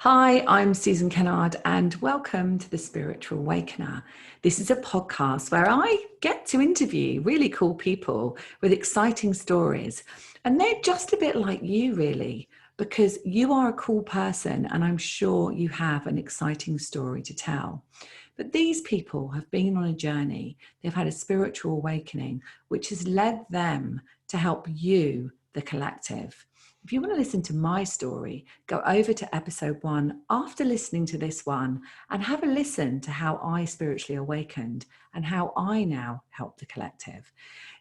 Hi, I'm Susan Kennard, and welcome to the Spiritual Awakener. This is a podcast where I get to interview really cool people with exciting stories. And they're just a bit like you, really, because you are a cool person, and I'm sure you have an exciting story to tell. But these people have been on a journey. They've had a spiritual awakening, which has led them to help you, the collective. If you want to listen to my story, go over to episode 1 after listening to this one and have a listen to how I spiritually awakened and how I now help the collective.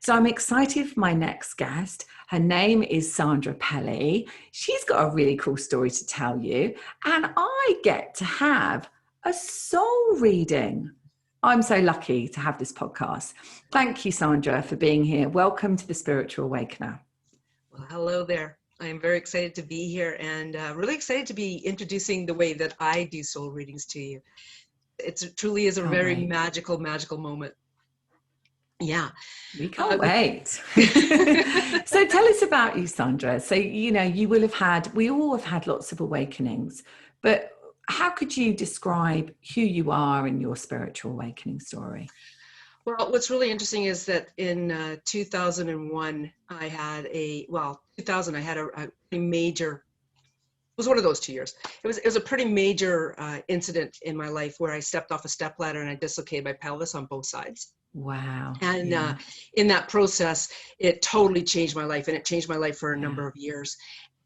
So I'm excited for my next guest. Her name is Sandra Pelley. She's got a really cool story to tell you, and I get to have a soul reading. I'm so lucky to have this podcast. Thank you, Sandra, for being here. Welcome to the Spiritual Awakener. Well, hello there. I am very excited to be here and really excited to be introducing the way that I do soul readings to you. It truly is a very magical moment. Yeah. We can't wait. So tell us about you, Sandra. So, we all have had lots of awakenings, but how could you describe who you are in your spiritual awakening story? Well, what's really interesting is that in 2001, I had a pretty major, it was one of those 2 years. It was a pretty major incident in my life where I stepped off a stepladder and I dislocated my pelvis on both sides. Wow. And in that process, it totally changed my life, and it changed my life for a number of years.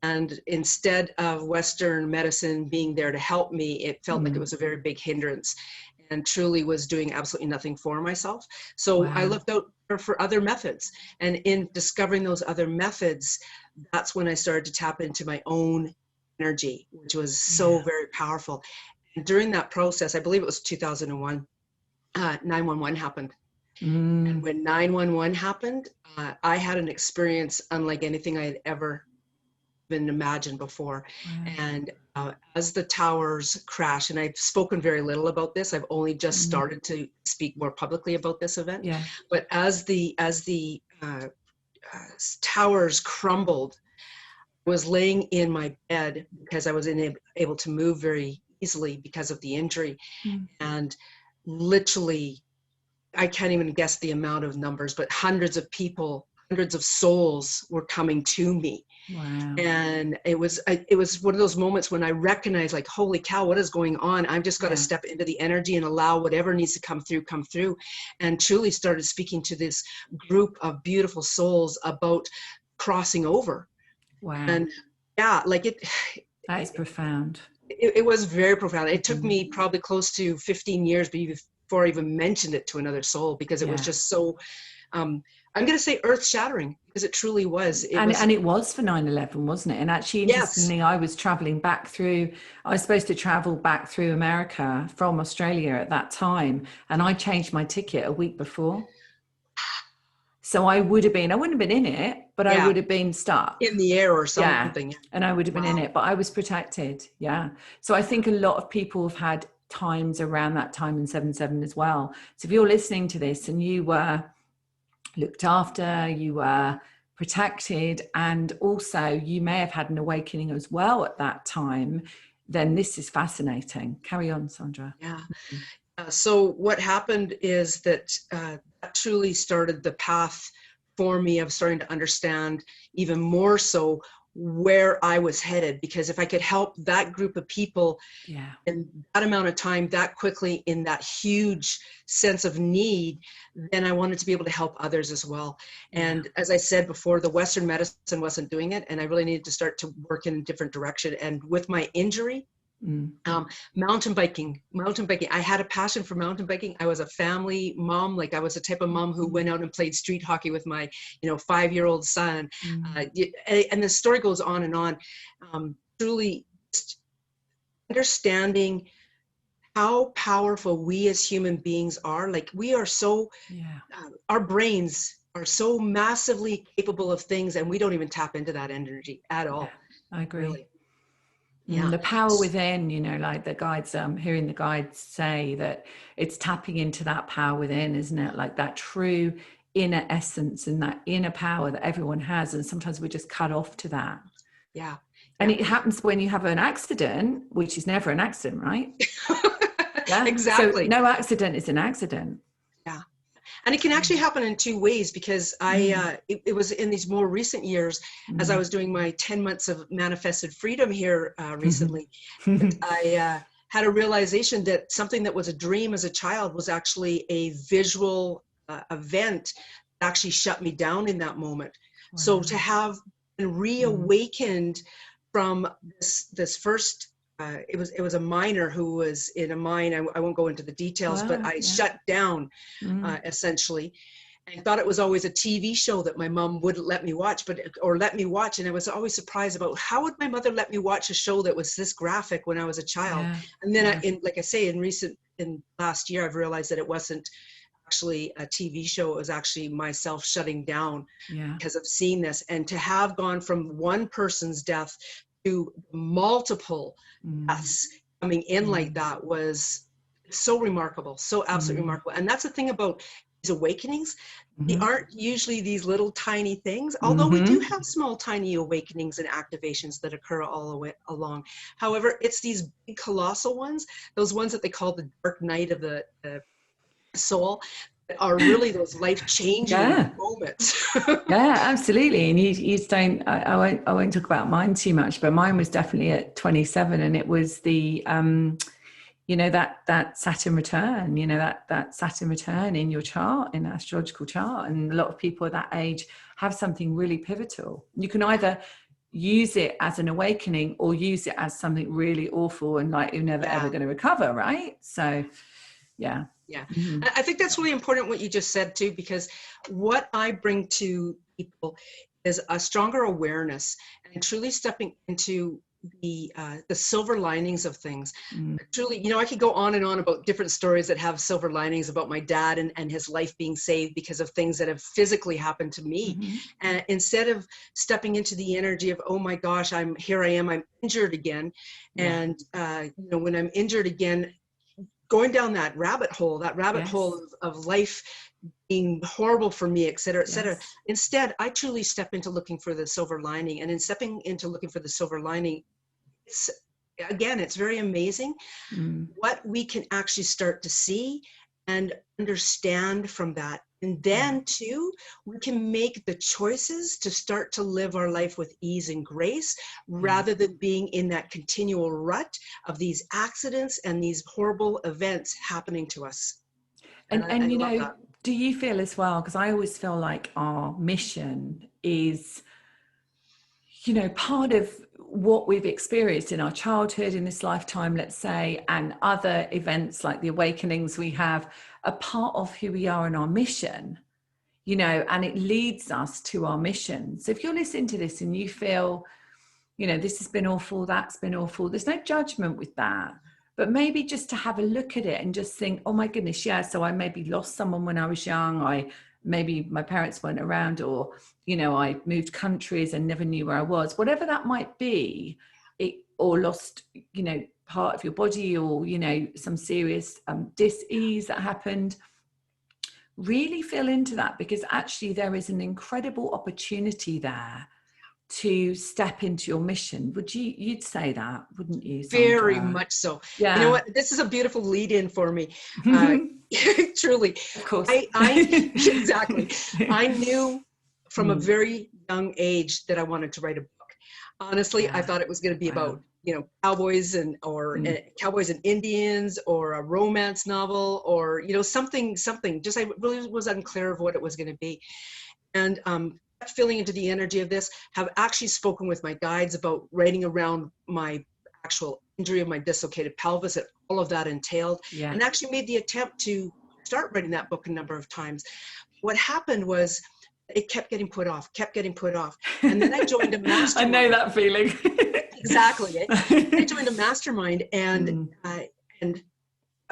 And instead of Western medicine being there to help me, it felt like it was a very big hindrance, and truly was doing absolutely nothing for myself. So I looked out for other methods. And in discovering those other methods, that's when I started to tap into my own energy, which was so very powerful. And during that process, I believe it was 2001, 911 happened. And when 911 happened, I had an experience unlike anything I had ever been imagined before. And as the towers crashed, and I've spoken very little about this, I've only just started to speak more publicly about this event. But as the towers crumbled, I was laying in my bed because I was able to move very easily because of the injury. And literally, I can't even guess the amount of numbers, but hundreds of people, hundreds of souls were coming to me. Wow. And it was one of those moments when I recognized, like, holy cow, what is going on? I've just got to step into the energy and allow whatever needs to come through, and truly started speaking to this group of beautiful souls about crossing over. Wow. And that is profound. It was very profound. It took me probably close to 15 years before I even mentioned it to another soul, because it was just so, I'm going to say earth shattering, because it truly was. And it was for 9/11, wasn't it? And actually, interestingly, I was supposed to travel back through America from Australia at that time. And I changed my ticket a week before. So I wouldn't have been in it, but I would have been stuck in the air or something. And I would have been in it, but I was protected. So I think a lot of people have had times around that time in 7/7 as well. So if you're listening to this and you were looked after, you were protected, and also you may have had an awakening as well at that time, then this is fascinating. Carry on, Sandra. So what happened is that that truly started the path for me of starting to understand even more so where I was headed, because if I could help that group of people in that amount of time, that quickly, in that huge sense of need, then I wanted to be able to help others as well. And as I said before, the Western medicine wasn't doing it, and I really needed to start to work in a different direction. And with my injury, mountain biking. I had a passion for mountain biking. I was a family mom. Like, I was the type of mom who went out and played street hockey with my, 5-year-old son. And the story goes on and on. Truly understanding how powerful we as human beings are. Like, we are so, our brains are so massively capable of things, and we don't even tap into that energy at all. I agree. Really. The power within, like the guides, hearing the guides say that it's tapping into that power within, isn't it? Like that true inner essence and that inner power that everyone has. And sometimes we're just cut off to that. And it happens when you have an accident, which is never an accident, right? Yeah. Exactly. So no accident is an accident. Yeah. And it can actually happen in two ways, because it was in these more recent years, as I was doing my 10 months of manifested freedom here recently, that I had a realization that something that was a dream as a child was actually a visual event that actually shut me down in that moment. Wow. So to have been reawakened from this first, it was a miner who was in a mine. I won't go into the details, but I shut down essentially, and thought it was always a TV show that my mom wouldn't let me watch, or let me watch. And I was always surprised about how would my mother let me watch a show that was this graphic when I was a child. And then like I say, in last year, I've realized that it wasn't actually a TV show. It was actually myself shutting down because of seeing this. And to have gone from one person's death to multiple deaths coming in like that was so remarkable, so absolutely remarkable. And that's the thing about these awakenings. They aren't usually these little tiny things, although we do have small tiny awakenings and activations that occur all the way along. However, it's these big colossal ones, those ones that they call the dark night of the soul, that are really those life-changing moments. Yeah, absolutely. And you don't, I won't talk about mine too much, but mine was definitely at 27, and it was the that Saturn return, that Saturn return in your chart, in the astrological chart. And a lot of people at that age have something really pivotal. You can either use it as an awakening or use it as something really awful and like you're never ever going to recover, right? So yeah. I think that's really important what you just said too, because what I bring to people is a stronger awareness and truly stepping into the silver linings of things. Truly, I could go on and on about different stories that have silver linings about my dad and his life being saved because of things that have physically happened to me. And instead of stepping into the energy of, oh my gosh, I'm injured again. And when I'm injured again, going down that rabbit hole of life being horrible for me, et cetera, et cetera. Instead, I truly step into looking for the silver lining. And in stepping into looking for the silver lining, it's very amazing what we can actually start to see and understand from that. And then too, we can make the choices to start to live our life with ease and grace rather than being in that continual rut of these accidents and these horrible events happening to us. And do you feel as well, because I always feel like our mission is, part of what we've experienced in our childhood, in this lifetime, let's say, and other events like the awakenings we have, are part of who we are and our mission, and it leads us to our mission. So if you're listening to this and you feel, this has been awful, that's been awful, there's no judgment with that. But maybe just to have a look at it and just think, oh my goodness, so I maybe lost someone when I was young. Maybe my parents weren't around, or, I moved countries and never knew where I was, whatever that might be, or lost, part of your body, or, some serious dis-ease that happened. Really feel into that, because actually there is an incredible opportunity there to step into your mission. You'd say that, wouldn't you, Sandra? Very much so. Yeah. You know what? This is a beautiful lead-in for me. Truly. Of course. Exactly. I knew from a very young age that I wanted to write a book. Honestly, I thought it was going to be about, cowboys cowboys and Indians, or a romance novel, or, something. Just, I really was unclear of what it was going to be. And, feeling into the energy of this, have actually spoken with my guides about writing around my actual injury of my dislocated pelvis, and all of that entailed, and actually made the attempt to start writing that book a number of times. What happened was it kept getting put off, and then I joined a mastermind. I know that feeling. Exactly. I joined a mastermind, and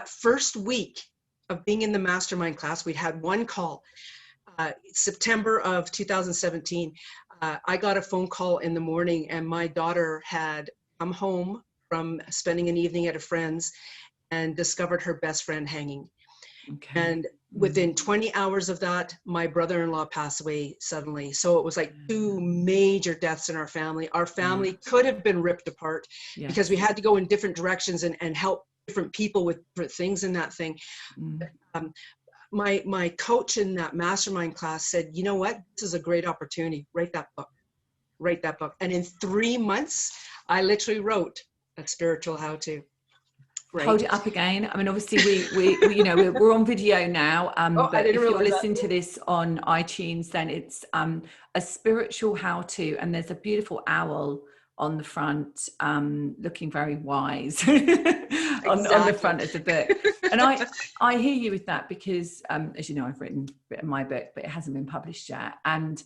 first week of being in the mastermind class, we'd had one call. September of 2017, I got a phone call in the morning, and my daughter had come home from spending an evening at a friend's and discovered her best friend hanging. Okay. And within 20 hours of that, my brother-in-law passed away suddenly. So it was like two major deaths in our family. Our family could have been ripped apart because we had to go in different directions and help different people with different things in that thing. My coach in that mastermind class said, you know what, this is a great opportunity. Write that book. And in 3 months, I literally wrote a spiritual how-to. Right. Hold it up again. I mean, obviously we you know, we're on video now, but if you're listening to this on iTunes, then it's a spiritual how-to, and there's a beautiful owl on the front, looking very wise on the front of the book. And I hear you with that because, as you know, I've written my book, but it hasn't been published yet, and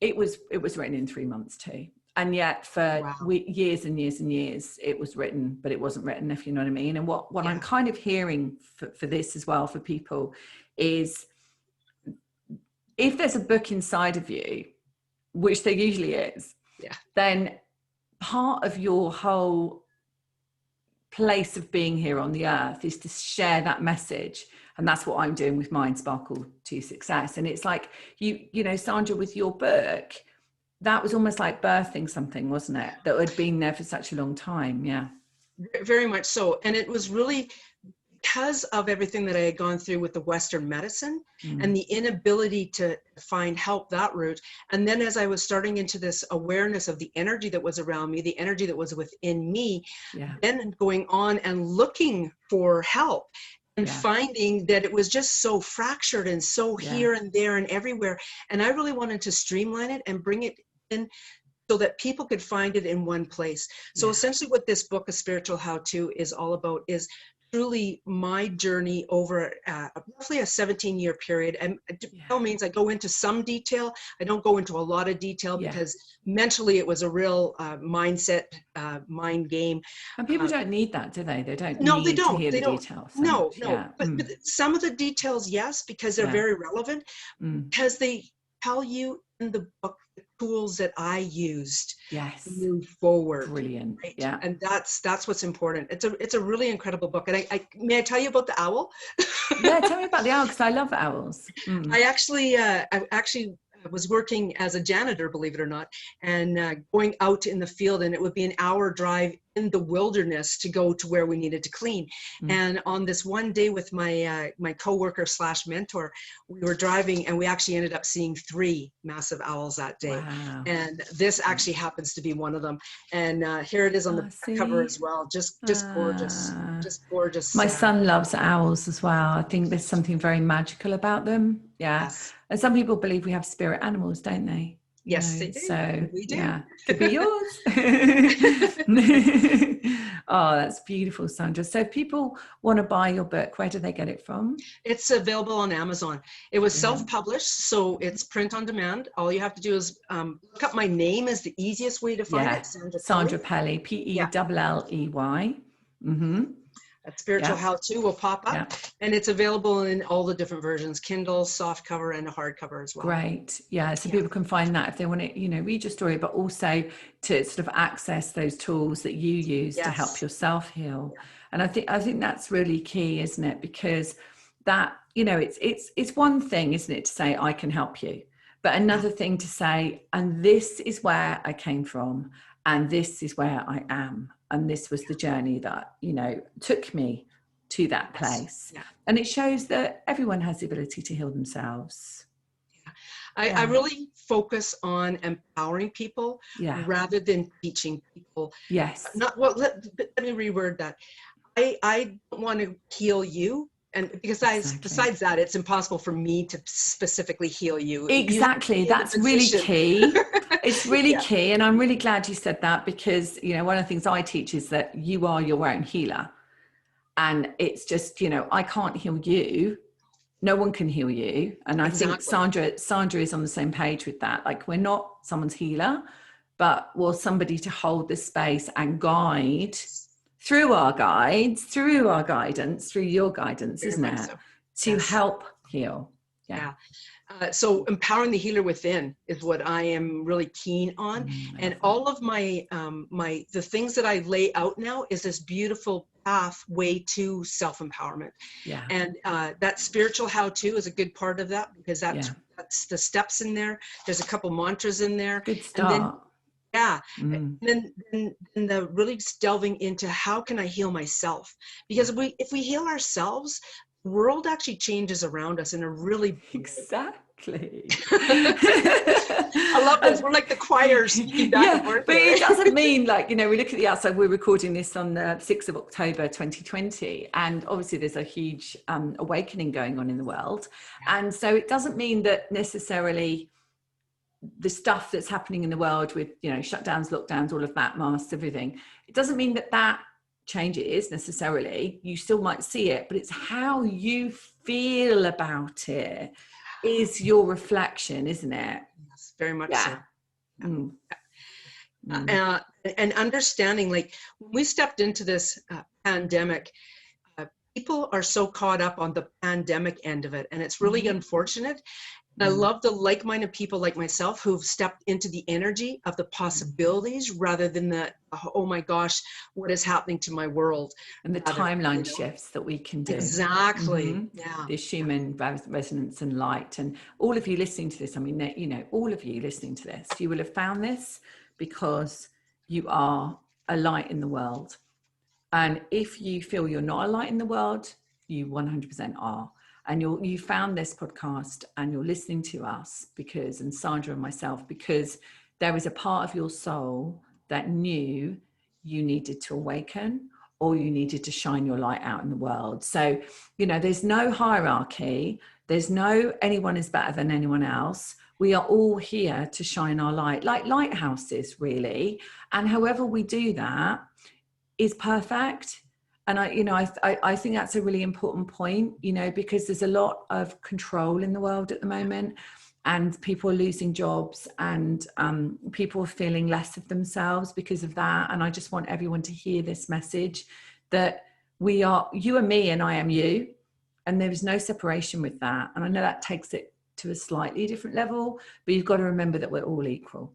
it was written in 3 months too. And yet for years and years and years, it was written, but it wasn't written, if you know what I mean. And what I'm kind of hearing for this as well for people is, if there's a book inside of you, which there usually is, then part of your whole place of being here on the earth is to share that message. And that's what I'm doing with Mind Sparkle to Success. And it's like, you know, Sandra, with your book, that was almost like birthing something, wasn't it? That had been there for such a long time. Yeah. Very much so. And it was really because of everything that I had gone through with the Western medicine and the inability to find help that route. And then as I was starting into this awareness of the energy that was around me, the energy that was within me, then going on and looking for help. And finding that it was just so fractured and so here and there and everywhere. And I really wanted to streamline it and bring it in so that people could find it in one place. So essentially what this book, A Spiritual How-To, is all about is truly my journey over roughly a 17-year period. And by all means, I go into some detail. I don't go into a lot of detail because mentally it was a real mindset, mind game. And people don't need that, do they? They don't no, need they don't. to hear They the don't. details. No. But some of the details, yes, because they're very relevant, because they tell you in the book the tools that I used to move forward. Brilliant. Right? Yeah. And that's what's important. It's a really incredible book. And I may I tell you about the owl? Yeah, tell me about the owl, because I love owls. I actually was working as a janitor, believe it or not, and going out in the field, and it would be an hour drive in the wilderness to go to where we needed to clean. And on this one day with my my coworker / mentor, we were driving, and we actually ended up seeing 3 massive owls that day. Wow. And this actually happens to be one of them. And here it is on the back cover as well. Just gorgeous, just gorgeous. My son loves owls as well. I think there's something very magical about them. Yeah. Yes. And some people believe we have spirit animals, don't they? Yes, they do. So we do. Yeah, could be yours. Oh, that's beautiful, Sandra. So if people want to buy your book, where do they get it from? It's available on Amazon. It was self-published, so it's print on demand. All you have to do is look up my name is the easiest way to find it. Sandra Pelley, Pelley. A Spiritual How-To will pop up, and it's available in all the different versions: Kindle, soft cover, and a hardcover as well. Great. Yeah. So people can find that if they want to, you know, read your story, but also to sort of access those tools that you use to help yourself heal. And I think that's really key, isn't it? Because that, you know, it's one thing, isn't it, to say, I can help you, but another thing to say, and this is where I came from, and this is where I am. And this was the journey that, you know, took me to that place. Yeah. And it shows that everyone has the ability to heal themselves. I really focus on empowering people rather than teaching people. Yes. Let me reword that. I don't want to heal you. And because besides that, it's impossible for me to specifically heal you. Exactly. That's really key. It's really key. And I'm really glad you said that, because, you know, one of the things I teach is that you are your own healer. And it's just, you know, I can't heal you. No one can heal you. And I think Sandra is on the same page with that. Like, we're not someone's healer, but we're somebody to hold the space and guide through our guides, through our guidance, through your guidance, isn't it? To help heal. So empowering the healer within is what I am really keen on. And all of my the things that I lay out now is this beautiful pathway to self-empowerment. Yeah. And that spiritual how-to is a good part of that, because that's the steps in there. There's a couple mantras in there. Good And then, start. yeah. Mm. And then the really delving into how can I heal myself? Because if we heal ourselves, the world actually changes around us in a really big way. Exactly. I love this. We're like the choir speaking back and forth. But it doesn't mean, like, you know, we look at the outside. We're recording this on the 6th of October 2020, and obviously there's a huge awakening going on in the world. And so it doesn't mean that necessarily the stuff that's happening in the world with, you know, shutdowns, lockdowns, all of that, masks, everything, it doesn't mean that that changes necessarily. You still might see it, but it's how you feel about it is your reflection, isn't it? Yes, very much so. Mm. And understanding, like, when we stepped into this pandemic, people are so caught up on the pandemic end of it, and it's really unfortunate. I love the like-minded people like myself who've stepped into the energy of the possibilities rather than the, oh my gosh, what is happening to my world? And the timeline shifts that we can do. Exactly. Yeah. This human resonance and light. And all of you listening to this, I mean, you know, all of you listening to this, you will have found this because you are a light in the world. And if you feel you're not a light in the world, you 100% are. And you found this podcast and you're listening to us because, and Sandra and myself, because there was a part of your soul that knew you needed to awaken or you needed to shine your light out in the world. So, you know, there's no hierarchy. There's no anyone is better than anyone else. We are all here to shine our light, like lighthouses, really. And however we do that is perfect. And I think that's a really important point, you know, because there's a lot of control in the world at the moment, and people are losing jobs, and people are feeling less of themselves because of that. And I just want everyone to hear this message that we are, you are me and I am you, and there is no separation with that. And I know that takes it to a slightly different level, but you've got to remember that we're all equal.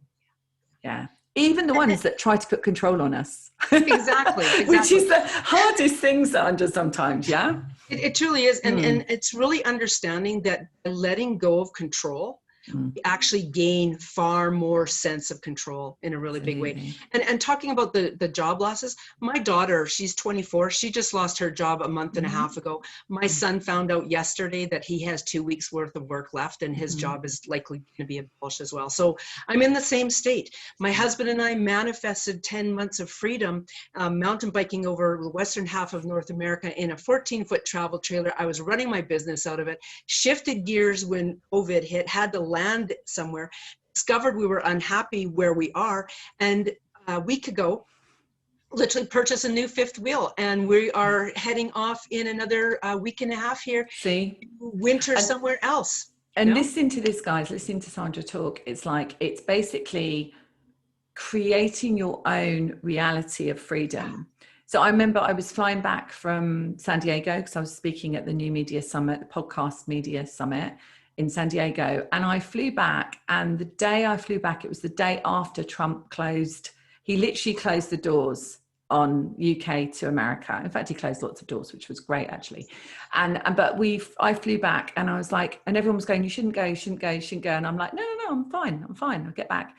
Yeah. Even the ones that try to put control on us. Exactly. Which is the hardest thing, Sandra, sometimes, yeah? It truly is. And it's really understanding that letting go of control, we actually gain far more sense of control in a really big way. And talking about the job losses, my daughter, she's 24. She just lost her job a month and a half ago. My son found out yesterday that he has 2 weeks worth of work left, and his job is likely going to be abolished as well. So I'm in the same state. My husband and I manifested 10 months of freedom, mountain biking over the western half of North America in a 14-foot travel trailer. I was running my business out of it, shifted gears when COVID hit, had to land somewhere, discovered we were unhappy where we are, and a week ago literally purchased a new fifth wheel, and we are heading off in another week and a half here. Winter somewhere else. And listen to this, guys, listen to Sandra talk. It's like, it's basically creating your own reality of freedom. So I remember I was flying back from San Diego because I was speaking at the New Media Summit, the Podcast Media Summit in San Diego. And I flew back, and the day I flew back, it was the day after Trump closed. He literally closed the doors on UK to America. In fact, he closed lots of doors, which was great, actually. But I flew back, and I was like, and everyone was going, you shouldn't go, you shouldn't go, you shouldn't go. And I'm like, no, I'm fine. I'll get back.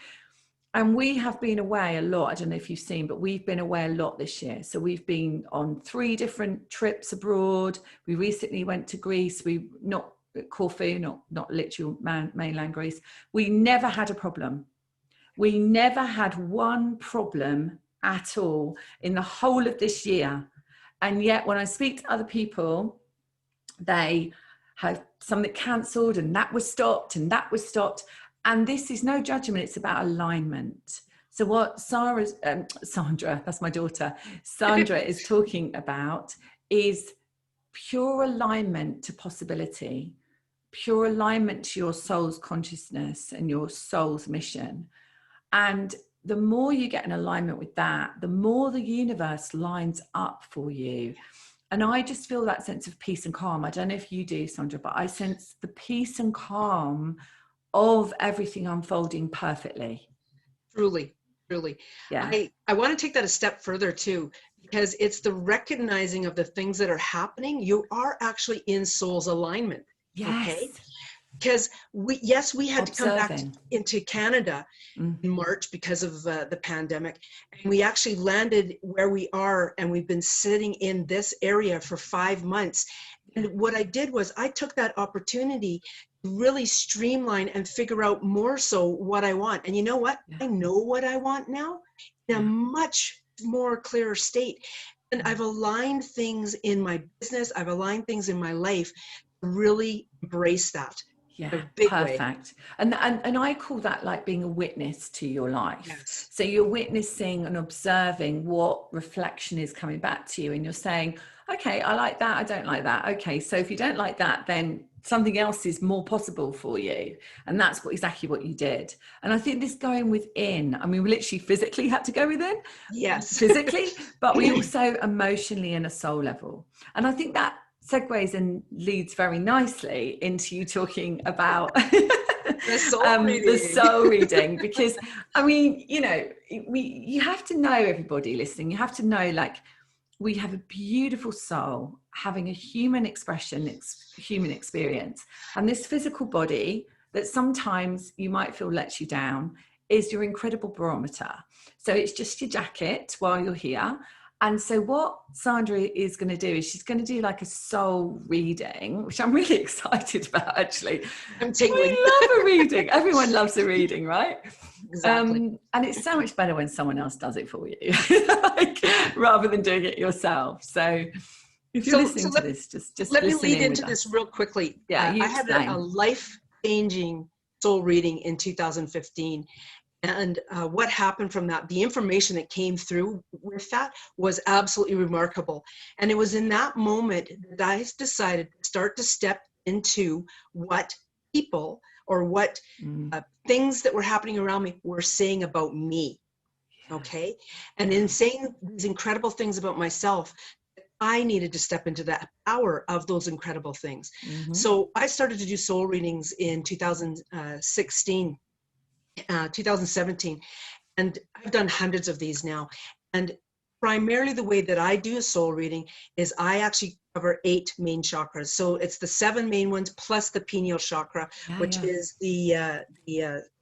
And we have been away a lot. I don't know if you've seen, but we've been away a lot this year. So we've been on 3 different trips abroad. We recently went to Greece. Not Corfu, not literal mainland Greece. We never had a problem. We never had one problem at all in the whole of this year. And yet when I speak to other people, they have something cancelled, and that was stopped, and that was stopped. And this is no judgment, it's about alignment. So what Sandra, that's my daughter, Sandra is talking about is pure alignment to possibility, pure alignment to your soul's consciousness and your soul's mission. And the more you get in alignment with that, the more the universe lines up for you. And I just feel that sense of peace and calm. I don't know if you do, Sandra, but I sense the peace and calm of everything unfolding perfectly. Truly. Truly. Yeah. I want to take that a step further too, because it's the recognizing of the things that are happening. You are actually in soul's alignment. Okay. Yes. Because we had to come back Observing. into Canada in March because of the pandemic. And we actually landed where we are, and we've been sitting in this area for 5 months. And what I did was I took that opportunity to really streamline and figure out more so what I want. And you know what? Yeah. I know what I want now in a much more clearer state. And I've aligned things in my business. I've aligned things in my life to really embrace that. Yeah, In a big way. perfect. And I call that like being a witness to your life. Yes. So you're witnessing and observing what reflection is coming back to you, and you're saying, okay, I like that, I don't like that. Okay, so if you don't like that, then something else is more possible for you. And that's exactly what you did. And I think this going within, I mean, we literally physically had to go within. Yes. Physically, but we also emotionally and a soul level. And I think that segues and leads very nicely into you talking about the soul reading, because I mean, you know, you have to know, everybody listening, you have to know, like, we have a beautiful soul having a human expression, human experience, and this physical body that sometimes you might feel lets you down is your incredible barometer. So it's just your jacket while you're here. And so what Sandra is going to do is she's going to do like a soul reading, which I'm really excited about, actually. I'm tingling. I love a reading. Everyone loves a reading, right? Exactly. And it's so much better when someone else does it for you, like, rather than doing it yourself. So if you're listening to this, just let me listen lead in into this real quickly. Yeah, I had a life-changing soul reading in 2015. And what happened from that, the information that came through with that was absolutely remarkable. And it was in that moment that I decided to start to step into what people or what things that were happening around me were saying about me. Okay. And in saying these incredible things about myself, I needed to step into that power of those incredible things. So I started to do soul readings in 2016. 2017, and I've done hundreds of these now. And primarily the way that I do a soul reading is I actually cover 8 main chakras. So it's the 7 main ones plus the pineal chakra, which is the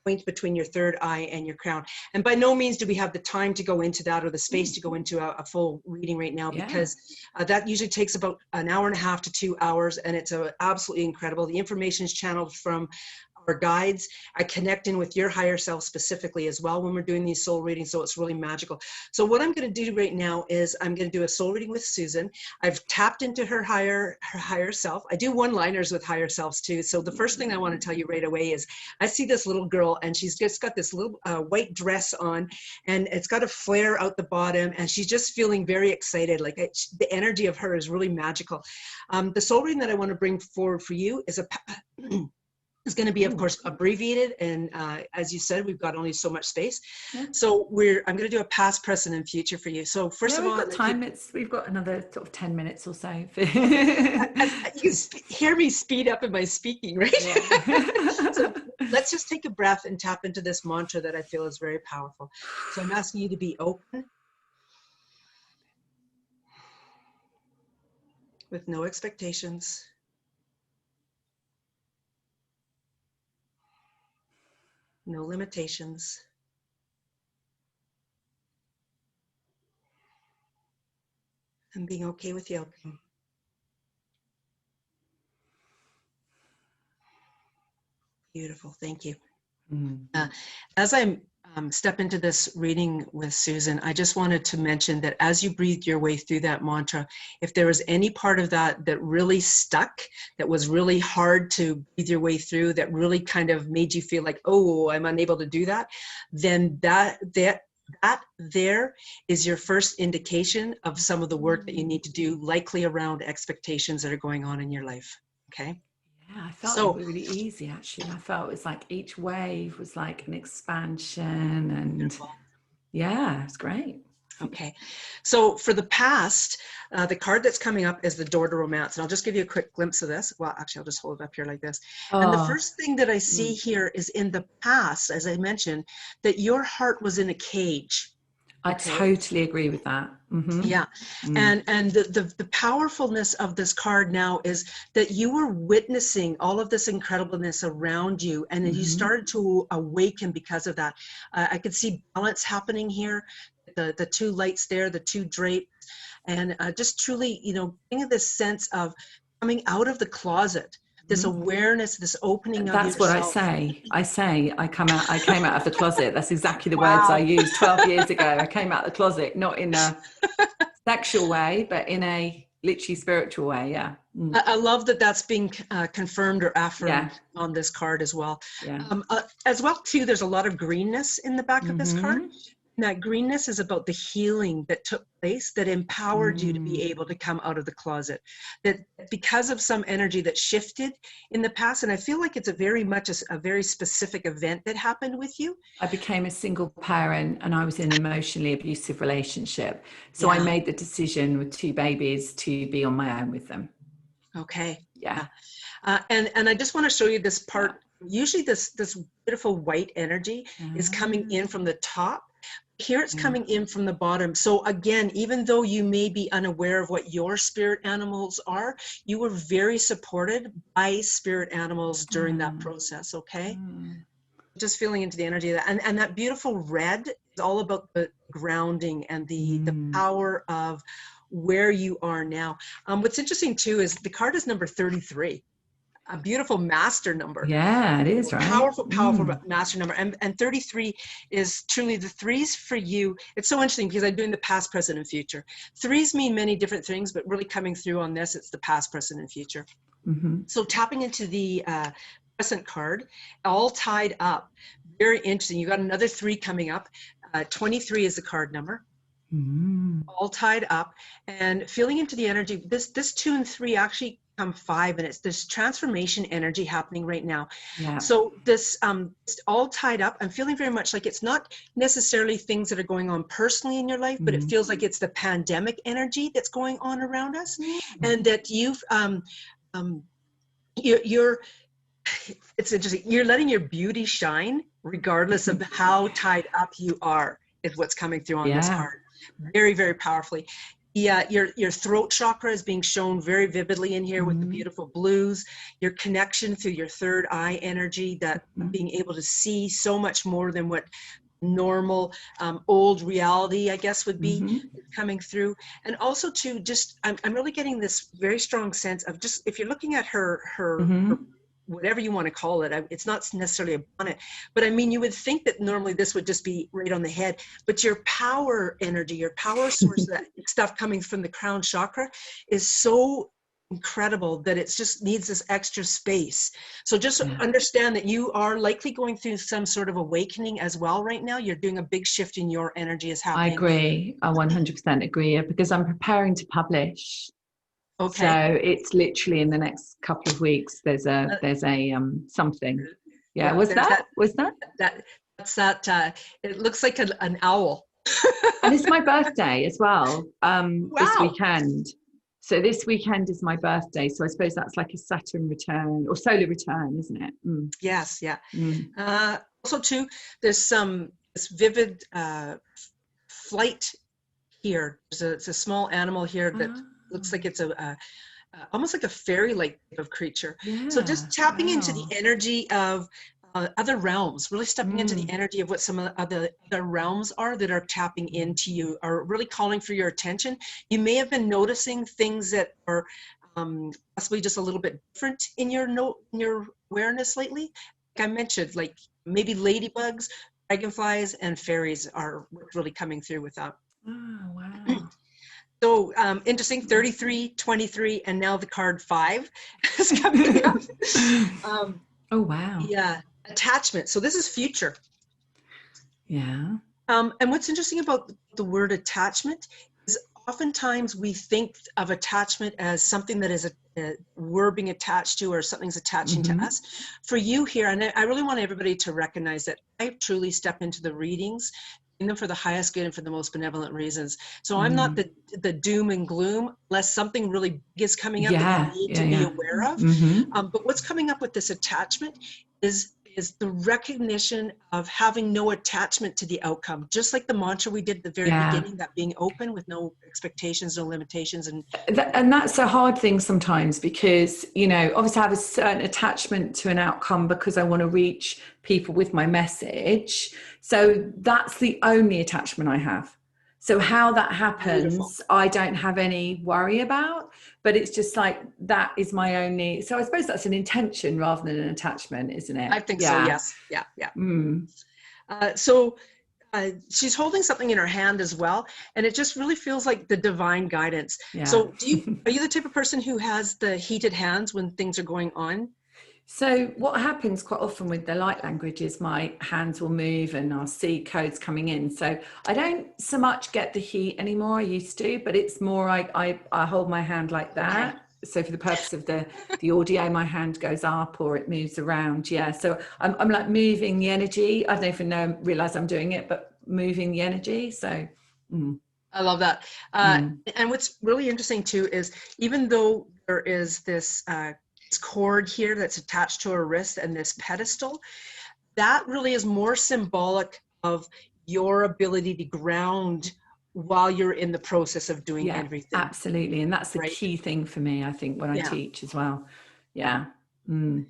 point between your third eye and your crown. And by no means do we have the time to go into that or the space to go into a full reading right now, because that usually takes about an hour and a half to 2 hours, and it's absolutely incredible. The information is channeled from our guides. I connect in with your higher self specifically as well when we're doing these soul readings, so it's really magical. So what I'm going to do right now is I'm going to do a soul reading with Susan. I've tapped into her higher self. I do one-liners with higher selves too. So the first thing I want to tell you right away is I see this little girl, and she's just got this little white dress on, and it's got a flare out the bottom, and she's just feeling very excited. Like the energy of her is really magical. The soul reading that I want to bring forward for you is is going to be, of course, abbreviated, and as you said, we've got only so much space. So I'm going to do a past, present, and future for you. So first of all, we've got time. We've got another sort of 10 minutes or so. You can hear me speed up in my speaking, right? So let's just take a breath and tap into this mantra that I feel is very powerful. So I'm asking you to be open, with no expectations, no limitations, and being okay with the outcome. Beautiful. Thank you. As I step into this reading with Susan, I just wanted to mention that as you breathed your way through that mantra, if there was any part of that that really stuck, that was really hard to breathe your way through, that really kind of made you feel like, oh, I'm unable to do that, then that there is your first indication of some of the work that you need to do, likely around expectations that are going on in your life. Okay. Yeah, I felt it really easy, actually. I felt it was like each wave was like an expansion, and yeah, it's great. Okay, so for the past, the card that's coming up is the door to romance. And I'll just give you a quick glimpse of this. Well, actually, I'll just hold it up here like this. And the Oh, first thing that I see here is in the past, as I mentioned, that your heart was in a cage. I Okay. totally agree with that. Yeah. And the powerfulness of this card now is that you were witnessing all of this incredibleness around you, and then you started to awaken because of that. I could see balance happening here, the two lights there, the two drapes, and just truly, you know, getting this sense of coming out of the closet, this awareness, this opening of That's yourself. what I say. I came out of the closet. That's exactly the Wow. words I used 12 years ago. I came out of the closet, not in a sexual way, but in a literally spiritual way. Yeah. I love that that's being confirmed or affirmed on this card as well. Yeah. As well, too, there's a lot of greenness in the back of this card. And that greenness is about the healing that took place that empowered you to be able to come out of the closet. That because of some energy that shifted in the past, and I feel like it's a very much a very specific event that happened with you. I became a single parent and I was in an emotionally abusive relationship. So I made the decision with 2 babies to be on my own with them. Okay. Yeah. And I just want to show you this part. Usually this beautiful white energy is coming in from the top. Here it's coming in from the bottom. So again, even though you may be unaware of what your spirit animals are, you were very supported by spirit animals during that process, okay? Just feeling into the energy of that. And that beautiful red is all about the grounding and the power of where you are now. What's interesting too is the card is number 33. A beautiful master number. Yeah, it is, right? Powerful master number. And 33 is truly the 3s for you. It's so interesting because I'm doing the past, present, and future. 3s mean many different things, but really coming through on this, it's the past, present, and future. So tapping into the present card, all tied up. Very interesting. You got another 3 coming up. 23 is the card number. All tied up and feeling into the energy. This 2 and 3 actually come 5, and it's this transformation energy happening right now. So this all tied up. I'm feeling very much like it's not necessarily things that are going on personally in your life, but it feels like it's the pandemic energy that's going on around us, and that you've it's interesting. You're letting your beauty shine regardless of how tied up you are, is what's coming through on this card. Very, very powerfully. Yeah, your throat chakra is being shown very vividly in here with the beautiful blues. Your connection through your third eye energy, that being able to see so much more than what normal old reality, I guess, would be coming through. And also to just, I'm really getting this very strong sense of just, if you're looking at her whatever you want to call it, it's not necessarily a bonnet, but I mean, you would think that normally this would just be right on the head, but your power energy, your power source, that stuff coming from the crown chakra is so incredible that it just needs this extra space. So just understand that you are likely going through some sort of awakening as well right now. You're doing a big shift in your energy is happening. I agree. I 100% agree, because I'm preparing to publish. Okay. So it's literally in the next couple of weeks. There's a something. Yeah. Was that? That's that. It looks like an owl. And it's my birthday as well. Wow. This weekend. So this weekend is my birthday. So I suppose that's like a Saturn return or solar return, isn't it? Yes. Yeah. Also too, there's this vivid flight here. It's a small animal here that looks like it's almost like a fairy-like type of creature. So just tapping into the energy of other realms, really stepping into the energy of what some of the other realms are that are tapping into you, are really calling for your attention. You may have been noticing things that are possibly just a little bit different in your awareness lately. Like I mentioned, like maybe ladybugs, dragonflies, and fairies are really coming through with that. Oh, wow. So interesting, 33, 23, and now the card 5 is coming up. Oh, wow. Yeah, attachment. So this is future. Yeah. And what's interesting about the word attachment is oftentimes we think of attachment as something that is we're being attached to, or something's attaching to us. For you here, and I really want everybody to recognize that I truly step into the readings them for the highest good and for the most benevolent reasons. So I'm not the doom and gloom unless something really big is coming up that you need to be aware of. But what's coming up with this attachment is the recognition of having no attachment to the outcome. Just like the mantra we did at the very beginning, that being open with no expectations, no limitations. And that's a hard thing sometimes because, you know, obviously I have a certain attachment to an outcome because I want to reach people with my message. So that's the only attachment I have. So how that happens, beautiful. I don't have any worry about, but it's just like, that is my only, so I suppose that's an intention rather than an attachment, isn't it? I think so, yes. Yeah. So she's holding something in her hand as well, and it just really feels like the divine guidance. So are you the type of person who has the heated hands when things are going on? So what happens quite often with the light language is my hands will move and I'll see codes coming in. So I don't so much get the heat anymore. I used to, but it's more I hold my hand like that. Okay. So for the purpose of the audio, my hand goes up or it moves around. Yeah. So I'm like moving the energy. I don't even realize I'm doing it, but moving the energy. So. I love that. And what's really interesting too is even though there is this cord here that's attached to her wrist and this pedestal, that really is more symbolic of your ability to ground while you're in the process of doing everything. Absolutely. And that's the key thing for me, I think, when I teach as well. Yeah. And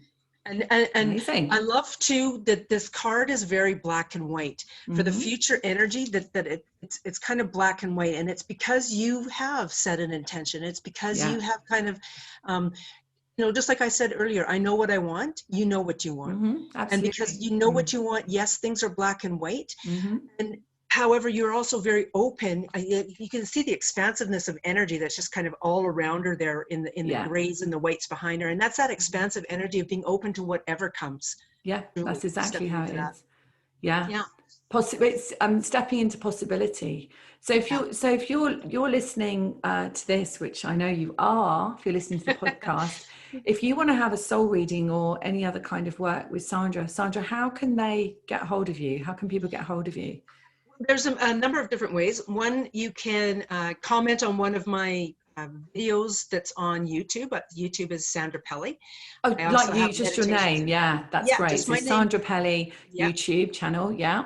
I love too that this card is very black and white for the future energy, that it's kind of black and white, and it's because you have set an intention. It's because you have kind of you know, just like I said earlier, I know what I want, you know what you want. And because you know what you want, yes, things are black and white. And however, you're also very open. You can see the expansiveness of energy that's just kind of all around her there in the grays and the whites behind her. And that's that expansive energy of being open to whatever comes. Yeah, that's exactly how it is. Yeah. It's stepping into possibility. So if you're listening to this, which I know you are, if you're listening to the podcast, if you want to have a soul reading or any other kind of work with Sandra, how can they get hold of you? How can people get hold of you? There's a number of different ways. One, you can comment on one of my videos that's on YouTube, but YouTube is Sandra Pelley. Oh, like you, just your name. Yeah, that's great. So Sandra Pelley YouTube channel. Yeah.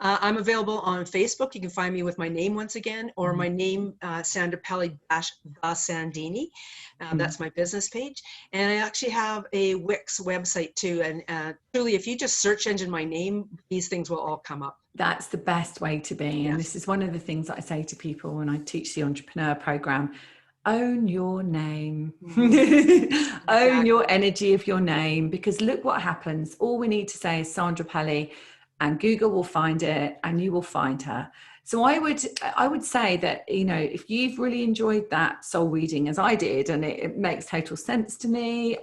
I'm available on Facebook. You can find me with my name once again, or my name, Sandra Pelley _thesandini. That's my business page. And I actually have a Wix website too. And truly, if you just search engine my name, these things will all come up. That's the best way to be. And this is one of the things that I say to people when I teach the entrepreneur program. Own your name. Own your energy of your name, because look what happens. All we need to say is Sandra Pelley and Google will find it and you will find her. So I would say that, you know, if you've really enjoyed that soul reading as I did, and it makes total sense to me,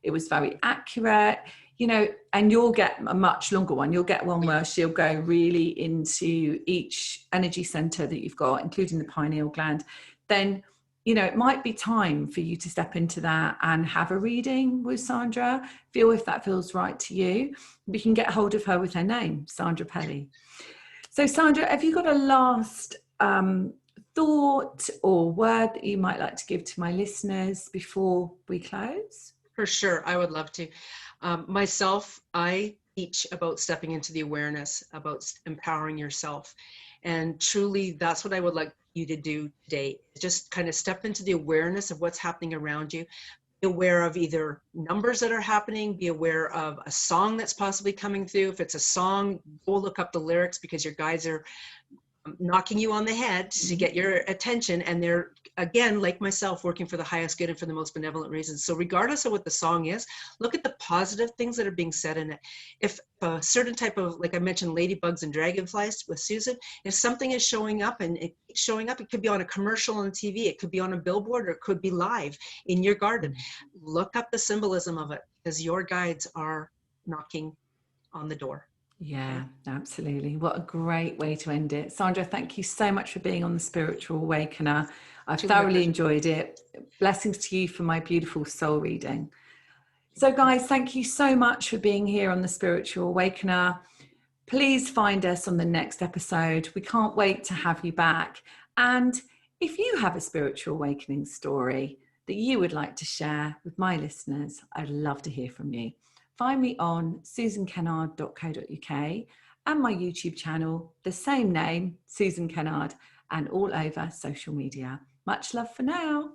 it was very accurate, you know, and you'll get a much longer one. You'll get one where she'll go really into each energy center that you've got, including the pineal gland. Then, you know, it might be time for you to step into that and have a reading with Sandra. Feel if that feels right to you. We can get hold of her with her name, Sandra Pelley. So Sandra, have you got a last thought or word that you might like to give to my listeners before we close? For sure, I would love to. Myself, I teach about stepping into the awareness, about empowering yourself. And truly, that's what I would like you to do today. Just kind of step into the awareness of what's happening around you. Be aware of either numbers that are happening, be aware of a song that's possibly coming through. If it's a song, go look up the lyrics, because your guides are knocking you on the head to get your attention, and they're, again, like myself, working for the highest good and for the most benevolent reasons. So regardless of what the song is, look at the positive things that are being said in it. If a certain type of, like I mentioned, ladybugs and dragonflies with Susan, if something is showing up and it keeps showing up, it could be on a commercial on TV, it could be on a billboard, or it could be live in your garden. Look up the symbolism of it, because your guides are knocking on the door. Yeah, absolutely. What a great way to end it. Sandra, thank you so much for being on the Spiritual Awakener. I've thoroughly enjoyed it. Blessings to you for my beautiful soul reading. So guys, thank you so much for being here on the Spiritual Awakener. Please find us on the next episode. We can't wait to have you back. And if you have a spiritual awakening story that you would like to share with my listeners, I'd love to hear from you. Find me on susankennard.co.uk and my YouTube channel, the same name, Susan Kennard, and all over social media. Much love for now.